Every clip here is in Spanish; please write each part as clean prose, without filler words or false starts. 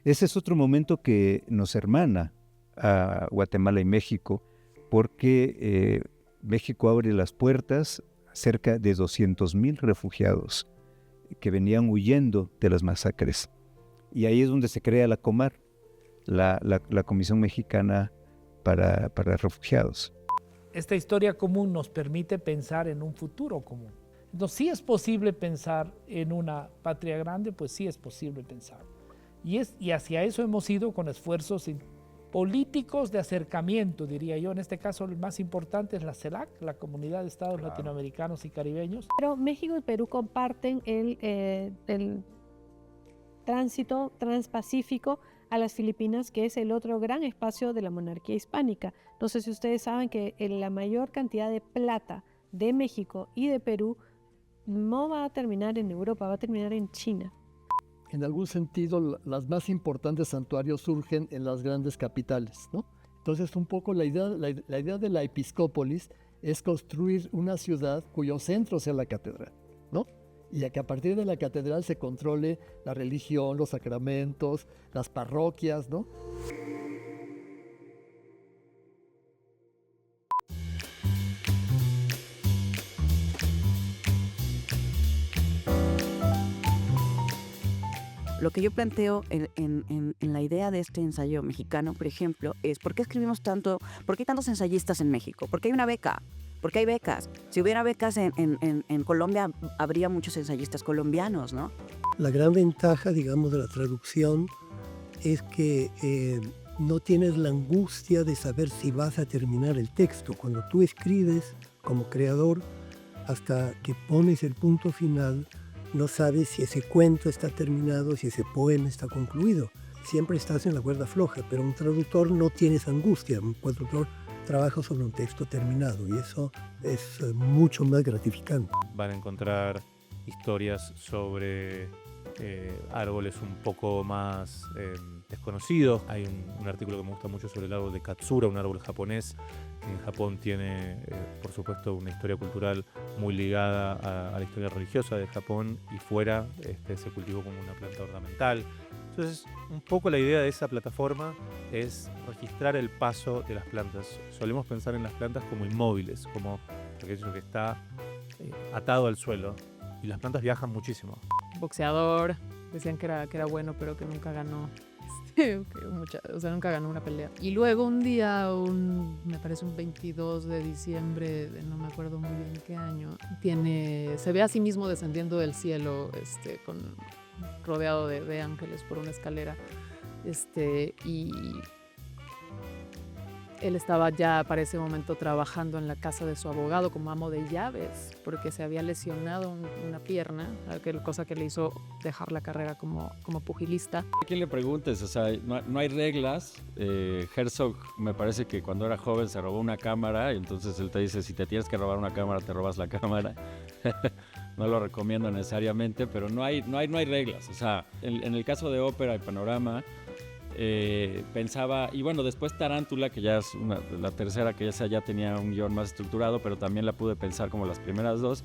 Ese es otro momento que nos hermana a Guatemala y México, porque México abre las puertas a cerca de 200,000 refugiados que venían huyendo de las masacres. Y ahí es donde se crea la Comar, la Comisión Mexicana para Refugiados. Esta historia común nos permite pensar en un futuro común. Entonces, sí es posible pensar en una patria grande, pues sí es posible pensar. Y hacia eso hemos ido con esfuerzos políticos de acercamiento, diría yo. En este caso, el más importante es la CELAC, la Comunidad de Estados Latinoamericanos y Caribeños. Pero México y Perú comparten el tránsito transpacífico a las Filipinas, que es el otro gran espacio de la monarquía hispánica. No sé si ustedes saben que la mayor cantidad de plata de México y de Perú no va a terminar en Europa, va a terminar en China. En algún sentido, los más importantes santuarios surgen en las grandes capitales, ¿no? Entonces, un poco la idea de la episcópolis es construir una ciudad cuyo centro sea la catedral, ¿no? Y a que a partir de la catedral se controle la religión, los sacramentos, las parroquias, ¿no? Lo que yo planteo en la idea de este ensayo mexicano, por ejemplo, es ¿por qué escribimos tanto? ¿Por qué hay tantos ensayistas en México? ¿Por qué hay una beca? ¿Por qué hay becas? Si hubiera becas en Colombia, habría muchos ensayistas colombianos, ¿no? La gran ventaja, digamos, de la traducción es que no tienes la angustia de saber si vas a terminar el texto. Cuando tú escribes como creador, hasta que pones el punto final, no sabes si ese cuento está terminado, si ese poema está concluido. Siempre estás en la cuerda floja, pero un traductor no tiene esa angustia. Un traductor trabaja sobre un texto terminado y eso es mucho más gratificante. Van a encontrar historias sobre árboles un poco más desconocidos. Hay un artículo que me gusta mucho sobre el árbol de Katsura, un árbol japonés que en Japón tiene, por supuesto, una historia cultural muy ligada a la historia religiosa de Japón, y fuera se cultivó como una planta ornamental. Entonces, un poco la idea de esa plataforma es registrar el paso de las plantas. Solemos pensar en las plantas como inmóviles, como aquello que está atado al suelo, y las plantas viajan muchísimo. Boxeador, decían que era bueno, pero que nunca ganó. Nunca ganó una pelea. Y luego un día, me parece un 22 de diciembre, no me acuerdo muy bien qué año, se ve a sí mismo descendiendo del cielo, rodeado de ángeles por una escalera. Y él estaba ya para ese momento trabajando en la casa de su abogado como amo de llaves, porque se había lesionado una pierna, cosa que le hizo dejar la carrera como pugilista. A quien le preguntes, o sea, no hay reglas. Herzog me parece que cuando era joven se robó una cámara, y entonces él te dice, si te tienes que robar una cámara, te robas la cámara. No lo recomiendo necesariamente, pero no hay reglas. O sea, en el caso de ópera y panorama, pensaba, y bueno, después Tarántula, que ya es la tercera, que ya tenía un guión más estructurado, pero también la pude pensar como las primeras dos,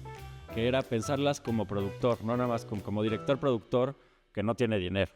que era pensarlas como productor, no nada más como director-productor que no tiene dinero.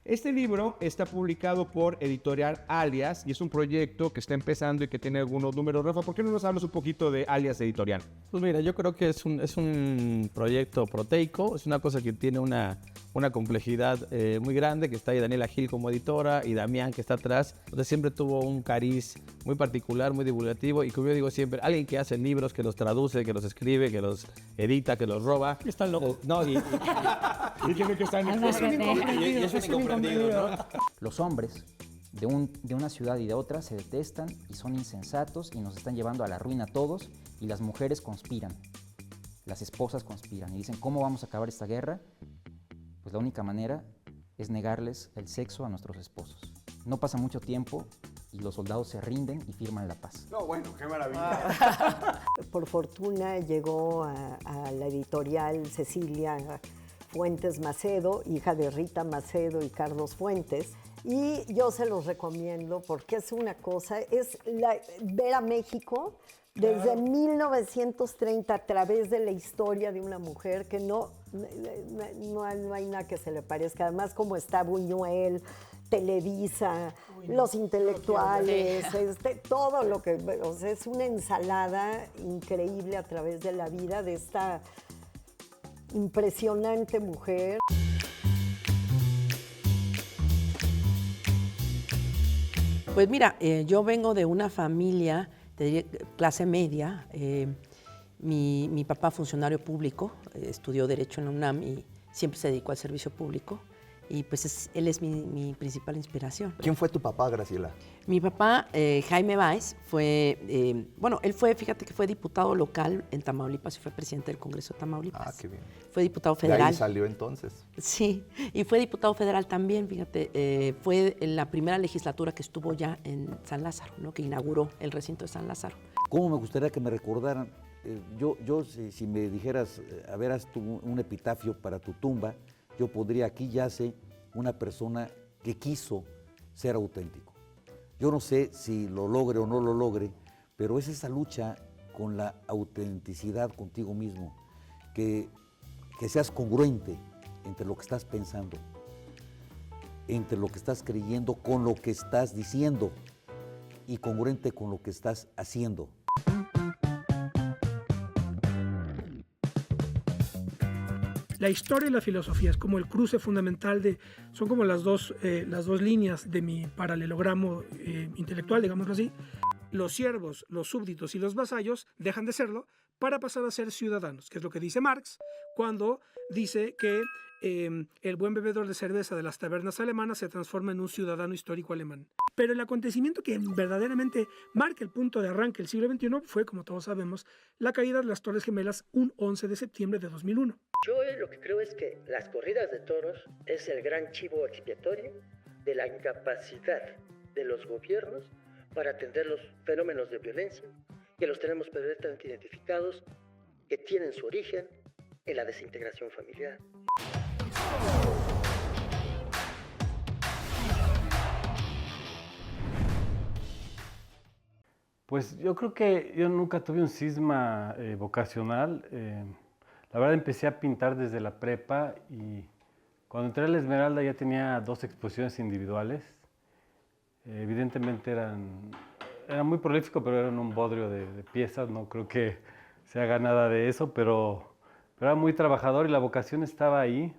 Este libro está publicado por Editorial Alias y es un proyecto que está empezando y que tiene algunos números. Rafa, ¿por qué no nos hablas un poquito de Alias Editorial? Pues mira, yo creo que es un proyecto proteico, es una cosa que tiene una complejidad muy grande, que está ahí Daniela Gil como editora y Damián que está atrás, donde siempre tuvo un cariz muy particular, muy divulgativo, y como yo digo siempre, alguien que hace libros, que los traduce, que los escribe, que los edita, que los roba. Están locos. Y tiene que estar en es un incomprendido, ¿no? Los hombres de una ciudad y de otra se detestan y son insensatos y nos están llevando a la ruina a todos, y las mujeres conspiran, las esposas conspiran y dicen, ¿cómo vamos a acabar esta guerra? Pues la única manera es negarles el sexo a nuestros esposos. No pasa mucho tiempo y los soldados se rinden y firman la paz. No, bueno, qué maravilla. Por fortuna llegó a la editorial Cecilia Fuentes Macedo, hija de Rita Macedo y Carlos Fuentes, y yo se los recomiendo porque es una cosa, ver a México desde 1930 a través de la historia de una mujer que no hay nada que se le parezca. Además, como está Buñuel, Televisa, los intelectuales, todo lo que... O sea, es una ensalada increíble a través de la vida de esta impresionante mujer. Pues mira, yo vengo de una familia de clase media. Mi papá, funcionario público, estudió Derecho en la UNAM y siempre se dedicó al servicio público. Y pues él es mi principal inspiración. ¿Quién fue tu papá, Graciela? Mi papá, Jaime Báez, fíjate que fue diputado local en Tamaulipas y fue presidente del Congreso de Tamaulipas. Ah, qué bien. Fue diputado federal. De ahí salió entonces. Sí, y fue diputado federal también, fíjate, fue en la primera legislatura que estuvo ya en San Lázaro, ¿no? Que inauguró el recinto de San Lázaro. ¿Cómo me gustaría que me recordaran? Si me dijeras, a ver, haz un epitafio para tu tumba, yo pondría: aquí yace una persona que quiso ser auténtico. Yo no sé si lo logre o no lo logre, pero es esa lucha con la autenticidad contigo mismo, que seas congruente entre lo que estás pensando, entre lo que estás creyendo, con lo que estás diciendo y congruente con lo que estás haciendo. La historia y la filosofía es como el cruce fundamental son como las dos líneas de mi paralelogramo intelectual, digámoslo así. Los siervos, los súbditos y los vasallos dejan de serlo para pasar a ser ciudadanos, que es lo que dice Marx cuando dice que el buen bebedor de cerveza de las tabernas alemanas se transforma en un ciudadano histórico alemán. Pero el acontecimiento que verdaderamente marca el punto de arranque del siglo XXI fue, como todos sabemos, la caída de las Torres Gemelas un 11 de septiembre de 2001. Yo lo que creo es que las corridas de toros es el gran chivo expiatorio de la incapacidad de los gobiernos para atender los fenómenos de violencia, que los tenemos perfectamente identificados, que tienen su origen en la desintegración familiar. Pues yo creo que yo nunca tuve un cisma vocacional. La verdad empecé a pintar desde la prepa y cuando entré a la Esmeralda ya tenía 2 exposiciones individuales. Evidentemente era muy prolífico, pero eran un bodrio de piezas, no creo que se haga nada de eso, pero era muy trabajador y la vocación estaba ahí.